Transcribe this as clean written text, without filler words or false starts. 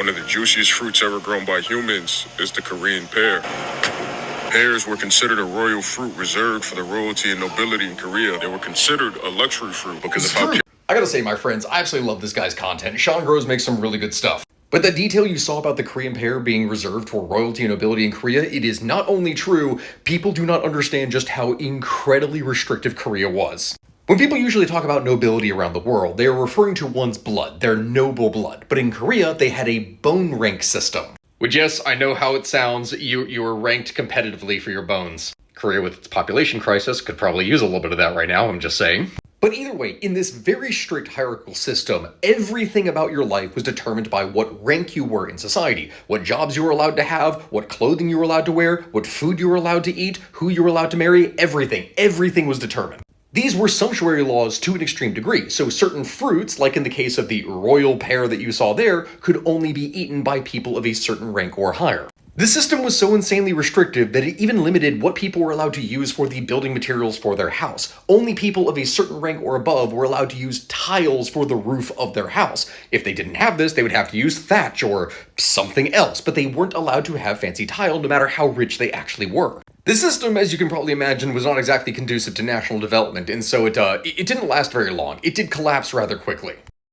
One of the juiciest fruits ever grown by humans is the Korean pear. Pears were considered a royal fruit reserved for the royalty and nobility in Korea. They were considered a luxury fruit because of how... I gotta say, my friends, I absolutely love this guy's content. Sean Grows makes some really good stuff. But the detail you saw about the Korean pear being reserved for royalty and nobility in Korea, it is not only true, people do not understand just how incredibly restrictive Korea was. When people usually talk about nobility around the world, they are referring to one's blood, their noble blood. But in Korea, they had a bone rank system. Which, yes, I know how it sounds, you are ranked competitively for your bones. Korea, with its population crisis, could probably use a little bit of that right now, I'm just saying. But either way, in this very strict hierarchical system, everything about your life was determined by what rank you were in society, what jobs you were allowed to have, what clothing you were allowed to wear, what food you were allowed to eat, who you were allowed to marry, everything was determined. These were sumptuary laws to an extreme degree, so certain fruits, like in the case of the royal pear that you saw there, could only be eaten by people of a certain rank or higher. This system was so insanely restrictive that it even limited what people were allowed to use for the building materials for their house. Only people of a certain rank or above were allowed to use tiles for the roof of their house. If they didn't have this, they would have to use thatch or something else, but they weren't allowed to have fancy tile no matter how rich they actually were. This system, as you can probably imagine, was not exactly conducive to national development, and so it didn't last very long. It did collapse rather quickly.